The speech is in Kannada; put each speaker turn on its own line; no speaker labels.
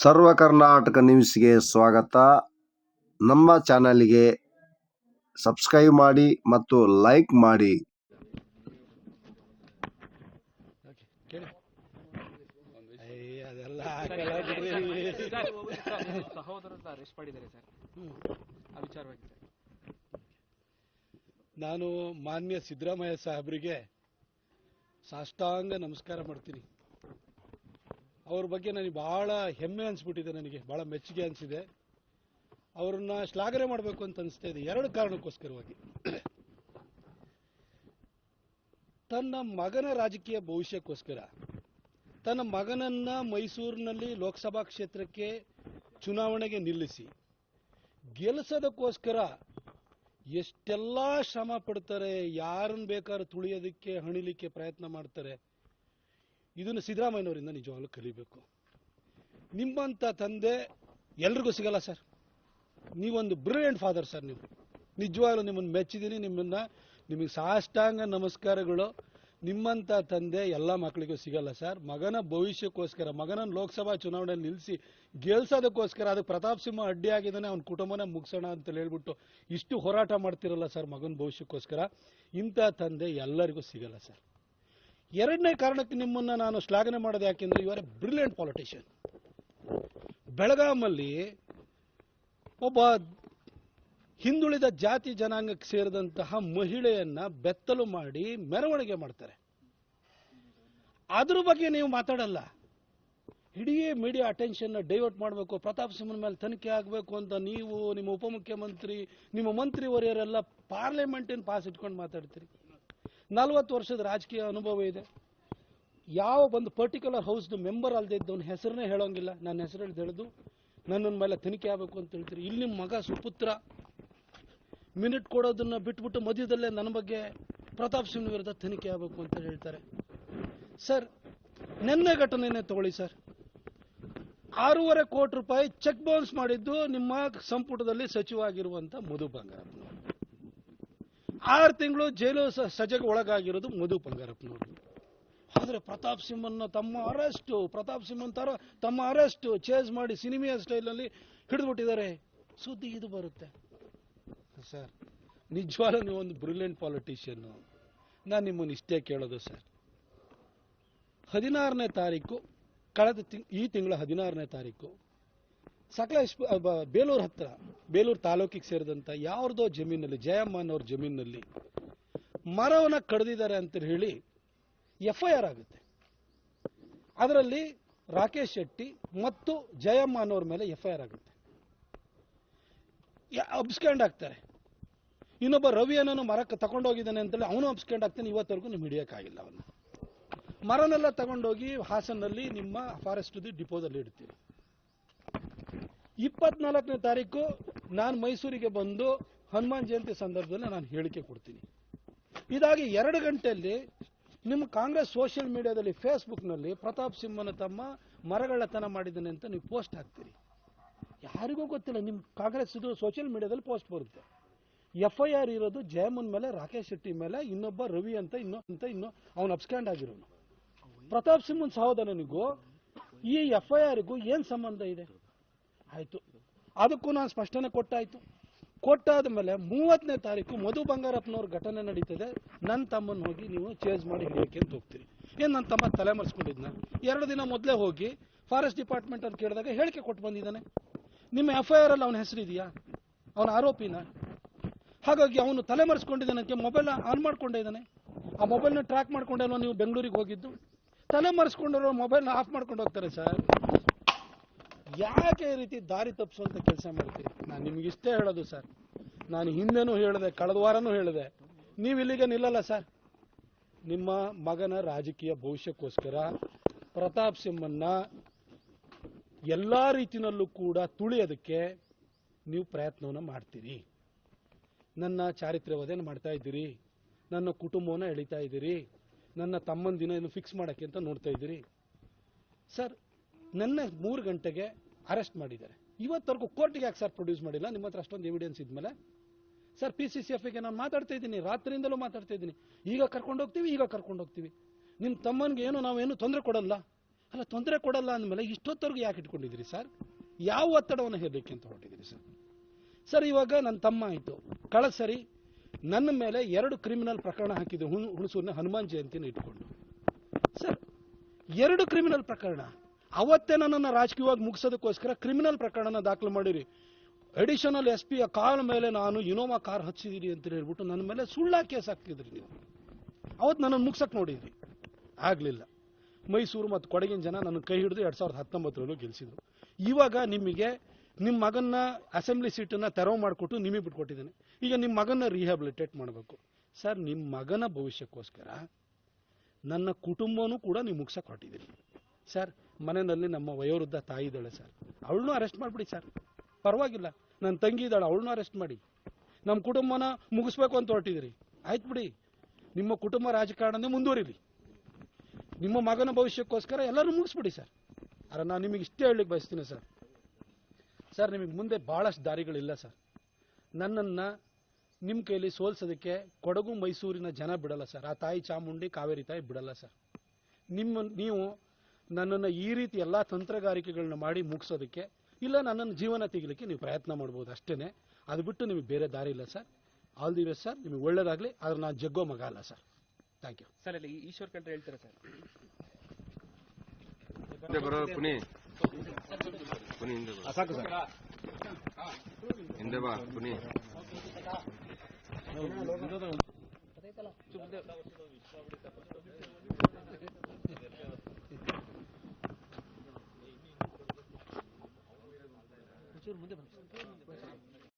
ಸರ್ವ ಕರ್ನಾಟಕ ನ್ಯೂಸ್ಗೆ ಸ್ವಾಗತ. ನಮ್ಮ ಚಾನಲ್ಗೆ ಸಬ್ಸ್ಕ್ರೈಬ್ ಮಾಡಿ ಮತ್ತು ಲೈಕ್ ಮಾಡಿ.
ನಾನು ಮಾನ್ಯ ಸಿದ್ದರಾಮಯ್ಯ ಸಾಹೇಬರಿಗೆ ಸಾಷ್ಟಾಂಗ ನಮಸ್ಕಾರ ಮಾಡ್ತೀನಿ. ಅವ್ರ ಬಗ್ಗೆ ನನಗೆ ಬಹಳ ಹೆಮ್ಮೆ ಅನಿಸ್ಬಿಟ್ಟಿದೆ, ನನಗೆ ಬಹಳ ಮೆಚ್ಚುಗೆ ಅನಿಸಿದೆ. ಅವ್ರನ್ನ ಶ್ಲಾಘನೆ ಮಾಡಬೇಕು ಅಂತ ಅನಿಸ್ತಾ ಇದೆ. ಎರಡು ಕಾರಣಕ್ಕೋಸ್ಕರವಾಗಿ. ತನ್ನ ಮಗನ ರಾಜಕೀಯ ಭವಿಷ್ಯಕ್ಕೋಸ್ಕರ ತನ್ನ ಮಗನನ್ನ ಮೈಸೂರಿನಲ್ಲಿ ಲೋಕಸಭಾ ಕ್ಷೇತ್ರಕ್ಕೆ ಚುನಾವಣೆಗೆ ನಿಲ್ಲಿಸಿ ಗೆಲ್ಲಿಸೋದಕ್ಕೋಸ್ಕರ ಎಷ್ಟೆಲ್ಲ ಶ್ರಮ ಪಡ್ತಾರೆ, ಯಾರನ್ನು ಬೇಕಾದ್ರೂ ತುಳಿಯೋದಕ್ಕೆ ಹಣಿಲಿಕ್ಕೆ ಪ್ರಯತ್ನ ಮಾಡ್ತಾರೆ. ಇದನ್ನು ಸಿದ್ದರಾಮಯ್ಯನವರಿಂದ ನಿಜವಾಗ್ಲೂ ಕಲಿಬೇಕು. ನಿಮ್ಮಂಥ ತಂದೆ ಎಲ್ರಿಗೂ ಸಿಗಲ್ಲ ಸರ್. ನೀವೊಂದು ಬ್ರಿಲಿಯಂಟ್ ಫಾದರ್ ಸರ್. ನೀವು ನಿಜವಾಗ್ಲೂ ನಿಮ್ಮನ್ನು ಮೆಚ್ಚಿದ್ದೀನಿ. ನಿಮಗೆ ಸಾಷ್ಟಾಂಗ ನಮಸ್ಕಾರಗಳು. ನಿಮ್ಮಂಥ ತಂದೆ ಎಲ್ಲ ಮಕ್ಕಳಿಗೂ ಸಿಗಲ್ಲ ಸರ್. ಮಗನ ಭವಿಷ್ಯಕ್ಕೋಸ್ಕರ, ಮಗನನ್ನು ಲೋಕಸಭಾ ಚುನಾವಣೆಯಲ್ಲಿ ನಿಲ್ಲಿಸಿ ಗೆಲ್ಸೋದಕ್ಕೋಸ್ಕರ, ಅದಕ್ಕೆ ಪ್ರತಾಪ್ ಸಿಂಹ ಅಡ್ಡಿ ಆಗಿದ್ದಾನೆ, ಅವ್ನ ಕುಟುಂಬನ ಮುಗಿಸೋಣ ಅಂತ ಹೇಳ್ಬಿಟ್ಟು ಇಷ್ಟು ಹೋರಾಟ ಮಾಡ್ತಿರಲ್ಲ ಸರ್ ಮಗನ ಭವಿಷ್ಯಕ್ಕೋಸ್ಕರ. ಇಂಥ ತಂದೆ ಎಲ್ಲರಿಗೂ ಸಿಗಲ್ಲ ಸರ್. ಎರಡನೇ ಕಾರಣಕ್ಕೆ ನಿಮ್ಮನ್ನ ನಾನು ಶ್ಲಾಘನೆ ಮಾಡೋದು ಯಾಕೆಂದ್ರೆ you are a brilliant politician. ಬೆಳಗಾಮಲ್ಲಿ ಒಬ್ಬ ಹಿಂದುಳಿದ ಜಾತಿ ಜನಾಂಗಕ್ಕೆ ಸೇರಿದಂತಹ ಮಹಿಳೆಯನ್ನ ಬೆತ್ತಲು ಮಾಡಿ ಮೆರವಣಿಗೆ ಮಾಡ್ತಾರೆ. ಅದ್ರ ಬಗ್ಗೆ ನೀವು ಮಾತಾಡಲ್ಲ. ಇಡೀ ಮೀಡಿಯಾ ಅಟೆನ್ಷನ್ ಡೈವರ್ಟ್ ಮಾಡಬೇಕು, ಪ್ರತಾಪ್ ಸಿಂಹನ ಮೇಲೆ ತನಿಖೆ ಆಗಬೇಕು ಅಂತ ನೀವು, ನಿಮ್ಮ ಉಪಮುಖ್ಯಮಂತ್ರಿ, ನಿಮ್ಮ ಮಂತ್ರಿವರಿಯರೆಲ್ಲ ಪಾರ್ಲಿಮೆಂಟಿನ ಪಾಸ್ ಇಟ್ಕೊಂಡು ಮಾತಾಡ್ತೀರಿ. 40 ವರ್ಷದ ರಾಜಕೀಯ ಅನುಭವ ಇದೆ. ಯಾವ ಒಂದು ಪರ್ಟಿಕ್ಯುಲರ್ ಹೌಸ್ದು ಮೆಂಬರ್ ಅಲ್ಲದೆ ಇದ್ದವನ ಹೆಸರನ್ನೇ ಹೇಳೋಂಗಿಲ್ಲ. ನನ್ನ ಹೆಸರು ಹೇಳಿದು ನನ್ನ ಮೇಲೆ ತನಿಖೆ ಆಗಬೇಕು ಅಂತ ಹೇಳ್ತೀರಿ. ಇಲ್ಲಿ ನಿಮ್ಮ ಮಗ ಸುಪುತ್ರ ಮಿನಿಟ್ ಕೊಡೋದನ್ನ ಬಿಟ್ಬಿಟ್ಟು ಮಧ್ಯದಲ್ಲೇ ನನ್ನ ಬಗ್ಗೆ ಪ್ರತಾಪ್ ಸಿಂಹ ವಿರುದ್ಧ ತನಿಖೆ ಆಗಬೇಕು ಅಂತ ಹೇಳ್ತಾರೆ. ಸರ್, ನಿನ್ನೆ ಘಟನೆನೇ ತಗೊಳ್ಳಿ ಸರ್. 6.5 ಕೋಟಿ ರೂಪಾಯಿ ಚೆಕ್ ಬೌನ್ಸ್ ಮಾಡಿದ್ದು ನಿಮ್ಮ ಸಂಪುಟದಲ್ಲಿ ಸಚಿವ ಆಗಿರುವಂತ ಮಧು ಬಂಗಾರಪ್ಪನವರು. 6 ತಿಂಗಳು ಜೈಲು ಸಜೆಗೆ ಒಳಗಾಗಿರೋದು ಮಧು ಬಂಗಾರಪ್ಪನವರು. ಆದರೆ ಪ್ರತಾಪ್ ಸಿಂಹನ್ನ ತಮ್ಮ ಅರೆಸ್ಟ್ ಚೇಸ್ ಮಾಡಿ ಸಿನಿಮಾ ಸ್ಟೈಲ್ನಲ್ಲಿ ಹಿಡಿದ್ಬಿಟ್ಟಿದ್ದಾರೆ. ಸುದ್ದಿ ಇದು ಬರುತ್ತೆ ಸರ್. ನಿಜವಾಗ್ಲೂ ನೀವೊಂದು ಬ್ರಿಲಿಯಂಟ್ ಪಾಲಿಟಿಷಿಯನ್. ನಾನು ನಿಮ್ಮನ್ನು ಇಷ್ಟೇ ಕೇಳೋದು ಸರ್. 16ನೇ ತಾರೀಕು, ಈ ತಿಂಗಳ 16ನೇ ತಾರೀಕು ಬೇಲೂರು ಹತ್ರ, ಬೇಲೂರು ತಾಲೂಕಿಗೆ ಸೇರಿದಂತ ಯಾವ್ದೋ ಜಮೀನಲ್ಲಿ, ಜಯಮ್ಮನ್ ಅವ್ರ ಜಮೀನಲ್ಲಿ ಮರವನ್ನ ಕಡಿದಿದ್ದಾರೆ ಅಂತ ಹೇಳಿ FIR ಆಗುತ್ತೆ. ಅದರಲ್ಲಿ ರಾಕೇಶ್ ಶೆಟ್ಟಿ ಮತ್ತು ಜಯಮ್ಮ ಅನ್ನೋರ ಮೇಲೆ FIR ಆಗುತ್ತೆ. ಅಬ್ಸ್ಕ್ಯಾಂಡ್ ಆಗ್ತಾರೆ. ಇನ್ನೊಬ್ಬ ರವಿ ಅನ್ನೋನು ಮರಕ್ಕೆ ತಗೊಂಡೋಗಿದ್ದಾನೆ ಅಂತೇಳಿ ಅವನು ಅಬ್ಸ್ಕ್ಯಾಂಡ್ ಆಗ್ತಾನೆ. ಇವತ್ತವರೆಗೂ ನಿಮ್ಗೆ ಹಿಡಿಯೋಕ್ಕಾಗಿಲ್ಲ. ಅವನ್ನ ಮರನೆಲ್ಲ ತಗೊಂಡೋಗಿ ಹಾಸನಲ್ಲಿ ನಿಮ್ಮ ಫಾರೆಸ್ಟ್ ಡಿಪೋದಲ್ಲಿ ಇಡ್ತೀವಿ. 24ನೇ ತಾರೀಕು ನಾನು ಮೈಸೂರಿಗೆ ಬಂದು ಹನುಮಾನ್ ಜಯಂತಿ ಸಂದರ್ಭದಲ್ಲಿ ನಾನು ಹೇಳಿಕೆ ಕೊಡ್ತೀನಿ. ಇದಾಗಿ 2 ಗಂಟೆಯಲ್ಲಿ ನಿಮ್ಮ ಕಾಂಗ್ರೆಸ್ ಸೋಷಿಯಲ್ ಮೀಡಿಯಾದಲ್ಲಿ, ಫೇಸ್ಬುಕ್ನಲ್ಲಿ ಪ್ರತಾಪ್ ಸಿಂಹನ ತಮ್ಮ ಮರಗಳತನ ಮಾಡಿದ್ದಾನೆ ಅಂತ ನೀವು ಪೋಸ್ಟ್ ಹಾಕ್ತೀರಿ. ಯಾರಿಗೂ ಗೊತ್ತಿಲ್ಲ. ನಿಮ್ಮ ಕಾಂಗ್ರೆಸ್ ಸೋಷಿಯಲ್ ಮೀಡಿಯಾದಲ್ಲಿ ಪೋಸ್ಟ್ ಬರುತ್ತೆ. FIR ಇರೋದು ಜಯಮನ್ ಮೇಲೆ, ರಾಕೇಶ್ ಶೆಟ್ಟಿ ಮೇಲೆ, ಇನ್ನೊಬ್ಬ ರವಿ ಅಂತ ಇನ್ನು ಅವನು ಅಬ್ಸ್ಕ್ಯಾಂಡ್ ಆಗಿರೋನು. ಪ್ರತಾಪ್ ಸಿಂಹನ್ ಸಹೋದರನಿಗೂ ಈ FIRಗೂ ಏನ್ ಸಂಬಂಧ ಇದೆ? ಆಯ್ತು, ಅದಕ್ಕೂ ನಾನು ಸ್ಪಷ್ಟನೆ ಕೊಟ್ಟಾಯ್ತು. ಕೊಟ್ಟಾದ ಮೇಲೆ 30ನೇ ತಾರೀಕು ಮಧು ಬಂಗಾರಪ್ಪನವ್ರ ಘಟನೆ ನಡೀತದೆ. ನನ್ನ ತಮ್ಮನ್ನು ಹೋಗಿ ನೀವು ಚೇಸ್ ಮಾಡಿ ಹಿಡಿಯಕ್ಕೆ ಅಂತ ಹೋಗ್ತೀರಿ. ಏನ್ ನನ್ನ ತಮ್ಮ ತಲೆ ಮರೆಸ್ಕೊಂಡಿದ್ನ? 2 ದಿನ ಮೊದಲೇ ಹೋಗಿ ಫಾರೆಸ್ಟ್ ಡಿಪಾರ್ಟ್ಮೆಂಟ್ ಅಂತ ಕೇಳಿದಾಗ ಹೇಳಿಕೆ ಕೊಟ್ಟು ಬಂದಿದ್ದಾನೆ. ನಿಮ್ಮ FIR ಅಲ್ಲಿ ಅವನ ಹೆಸರಿದೆಯಾ? ಅವನ ಆರೋಪಿನ? ಹಾಗಾಗಿ ಅವನು ತಲೆ ಮರೆಸ್ಕೊಂಡಿದ್ದಾನಕ್ಕೆ ಮೊಬೈಲ್ ಆನ್ ಮಾಡ್ಕೊಂಡೇ ಇದ್ದಾನೆ. ಆ ಮೊಬೈಲ್ನ ಟ್ರ್ಯಾಕ್ ಮಾಡ್ಕೊಂಡೇನೋ ನೀವು ಬೆಂಗಳೂರಿಗೆ ಹೋಗಿದ್ದು. ತಲೆ ಮರೆಸ್ಕೊಂಡಿರೋ ಮೊಬೈಲ್ನ ಆಫ್ ಮಾಡ್ಕೊಂಡು ಹೋಗ್ತಾರೆ ಸರ್. ಯಾಕೆ ಈ ರೀತಿ ದಾರಿ ತಪ್ಪಿಸುವಂತ ಕೆಲಸ ಮಾಡ್ತೀರಿ? ನಾನು ನಿಮ್ಗೆ ಇಷ್ಟೇ ಹೇಳೋದು ಸರ್. ನಾನು ಹಿಂದೆನೂ ಹೇಳಿದೆ, ಕಳೆದ ವಾರನೂ ಹೇಳಿದೆ, ನೀವು ಇಲ್ಲಿಗೆ ನಿಲ್ಲಲ್ಲ ಸರ್. ನಿಮ್ಮ ಮಗನ ರಾಜಕೀಯ ಭವಿಷ್ಯಕ್ಕೋಸ್ಕರ ಪ್ರತಾಪ್ ಸಿಂಹನ್ನ ಎಲ್ಲಾ ರೀತಿಯಲ್ಲೂ ಕೂಡ ತುಳಿಯೋದಕ್ಕೆ ನೀವು ಪ್ರಯತ್ನವನ್ನು ಮಾಡ್ತೀರಿ. ನನ್ನ ಚಾರಿತ್ರ್ಯವಧೆಯನ್ನು ಮಾಡ್ತಾ ಇದ್ದೀರಿ, ನನ್ನ ಕುಟುಂಬವನ್ನು ಎಳಿತಾ ಇದ್ದೀರಿ, ನನ್ನ ತಮ್ಮನ ದಿನ ಫಿಕ್ಸ್ ಮಾಡಕ್ಕೆ ಅಂತ ನೋಡ್ತಾ ಇದ್ದೀರಿ ಸರ್. ನನ್ನ 3 ಗಂಟೆಗೆ ಅರೆಸ್ಟ್ ಮಾಡಿದ್ದಾರೆ. ಇವತ್ತವರೆಗೂ ಕೋರ್ಟಿಗೆ ಯಾಕೆ ಸರ್ ಪ್ರೊಡ್ಯೂಸ್ ಮಾಡಿಲ್ಲ? ನಿಮ್ಮ ಹತ್ರ ಅಷ್ಟೊಂದು ಎವಿಡೆನ್ಸ್ ಇದ್ಮೇಲೆ ಸರ್. PCCFಗೆ ನಾನು ಮಾತಾಡ್ತಾ ಇದ್ದೀನಿ, ರಾತ್ರಿಯಿಂದಲೂ ಮಾತಾಡ್ತಾ ಇದ್ದೀನಿ. ಈಗ ಕರ್ಕೊಂಡು ಹೋಗ್ತೀವಿ. ನಿಮ್ಮ ತಮ್ಮನಿಗೆ ನಾವೇನು ತೊಂದರೆ ಕೊಡಲ್ಲ. ಅಲ್ಲ, ತೊಂದರೆ ಕೊಡಲ್ಲ ಅಂದಮೇಲೆ ಇಷ್ಟೊತ್ತವರೆಗೂ ಯಾಕೆ ಇಟ್ಕೊಂಡಿದ್ದೀರಿ ಸರ್? ಯಾವ ಒತ್ತಡವನ್ನು ಹೇರಲಿಕ್ಕೆ ಅಂತ ಹೊರಟಿದ್ದೀರಿ ಸರ್? ಸರ್, ಇವಾಗ ನನ್ನ ತಮ್ಮ ಆಯಿತು, ಕಳೆದ ಸರಿ ನನ್ನ ಮೇಲೆ 2 ಕ್ರಿಮಿನಲ್ ಪ್ರಕರಣ ಹಾಕಿದ್ರು, ಹುಣಸೂರಿನ ಹನುಮಾನ್ ಜಯಂತಿನ ಇಟ್ಕೊಂಡು. ಸರ್, 2 ಕ್ರಿಮಿನಲ್ ಪ್ರಕರಣ. ಅವತ್ತೇ ನನ್ನನ್ನು ರಾಜಕೀಯವಾಗಿ ಮುಗಿಸೋದಕ್ಕೋಸ್ಕರ ಕ್ರಿಮಿನಲ್ ಪ್ರಕರಣನ ದಾಖಲು ಮಾಡಿರಿ. ಅಡಿಷನಲ್ SP ಯ ಕಾಲ ಮೇಲೆ ನಾನು ಇನೋವಾ ಕಾರ್ ಹಚ್ಚಿದ್ದೀರಿ ಅಂತ ಹೇಳ್ಬಿಟ್ಟು ನನ್ನ ಮೇಲೆ ಸುಳ್ಳ ಕೇಸ್ ಹಾಕ್ತಿದ್ರಿ ನೀವು. ಅವತ್ತು ನನ್ನನ್ನು ಮುಗ್ಸಕ್ಕೆ ನೋಡಿದ್ರಿ, ಆಗಲಿಲ್ಲ. ಮೈಸೂರು ಮತ್ತು ಕೊಡಗಿನ ಜನ ನನ್ನ ಕೈ ಹಿಡಿದು 2019ರಲ್ಲೂ ಗೆಲ್ಲಿಸಿದ್ರು. ಇವಾಗ ನಿಮಗೆ ನಿಮ್ಮ ಮಗನ್ನ ಅಸೆಂಬ್ಲಿ ಸೀಟನ್ನು ತೆರವು ಮಾಡಿಕೊಟ್ಟು ನಿಮಗೆ ಬಿಟ್ಕೊಟ್ಟಿದ್ದೇನೆ. ಈಗ ನಿಮ್ಮ ಮಗನ್ನ ರಿಹ್ಯಾಬಿಲಿಟೇಟ್ ಮಾಡಬೇಕು. ಸರ್, ನಿಮ್ಮ ಮಗನ ಭವಿಷ್ಯಕ್ಕೋಸ್ಕರ ನನ್ನ ಕುಟುಂಬನೂ ಕೂಡ ನೀವು ಮುಗ್ಸಕ್ಕೆ ಹೊರಟಿದ್ದೀರಿ. ಸರ್, ಮನೆಯಲ್ಲಿ ನಮ್ಮ ವಯೋವೃದ್ಧ ತಾಯಿ ಇದ್ದಾಳೆ ಸರ್, ಅವಳನ್ನೂ ಅರೆಸ್ಟ್ ಮಾಡಿಬಿಡಿ ಸರ್, ಪರವಾಗಿಲ್ಲ. ನನ್ನ ತಂಗಿ ಇದ್ದಾಳೆ, ಅವಳನ್ನೂ ಅರೆಸ್ಟ್ ಮಾಡಿ. ನಮ್ಮ ಕುಟುಂಬನ ಮುಗಿಸ್ಬೇಕು ಅಂತ ಹೊರಟಿದ್ದೀರಿ, ಆಯ್ತು ಬಿಡಿ. ನಿಮ್ಮ ಕುಟುಂಬ ರಾಜಕಾರಣನೇ ಮುಂದುವರಿಲಿ. ನಿಮ್ಮ ಮಗನ ಭವಿಷ್ಯಕ್ಕೋಸ್ಕರ ಎಲ್ಲರೂ ಮುಗಿಸ್ಬಿಡಿ ಸರ್. ಆದರೆ ನಾನು ನಿಮಗೆ ಇಷ್ಟೇ ಹೇಳಲಿಕ್ಕೆ ಬಯಸ್ತೀನಿ ಸರ್. ಸರ್, ನಿಮಗೆ ಮುಂದೆ ಭಾಳಷ್ಟು ದಾರಿಗಳಿಲ್ಲ ಸರ್. ನನ್ನನ್ನು ನಿಮ್ಮ ಕೈಲಿ ಸೋಲ್ಸೋದಕ್ಕೆ ಕೊಡಗು ಮೈಸೂರಿನ ಜನ ಬಿಡಲ್ಲ ಸರ್. ಆ ತಾಯಿ ಚಾಮುಂಡಿ ಕಾವೇರಿ ತಾಯಿ ಬಿಡಲ್ಲ ಸರ್. ನೀವು ನನ್ನನ್ನು ಈ ರೀತಿ ಎಲ್ಲ ತಂತ್ರಗಾರಿಕೆಗಳನ್ನ ಮಾಡಿ ಮುಗಿಸೋದಕ್ಕೆ, ಇಲ್ಲ ನನ್ನನ್ನು ಜೀವನ ತೆಗಿಲಿಕ್ಕೆ ನೀವು ಪ್ರಯತ್ನ ಮಾಡ್ಬೋದು ಅಷ್ಟೇ. ಅದು ಬಿಟ್ಟು ನಿಮಗೆ ಬೇರೆ ದಾರಿ ಇಲ್ಲ sir. All the best sir, ನಿಮಗೆ ಒಳ್ಳೇದಾಗಲಿ. ಆದರೆ ನಾನು ಜಗ್ಗೋ ಮಗ ಅಲ್ಲ ಸರ್. Thank you
sir. ಅಲ್ಲಿ ಈಶ್ವರ್ ಖಂಡ್ರೆ ಹೇಳ್ತಾರೆ ಸರ್.
ಸಾಕು ಸರ್, ಹಿಂದೆ ಬಾ ಪುನಿ.
ಮುಂದೆ ಬನ್ನಿ.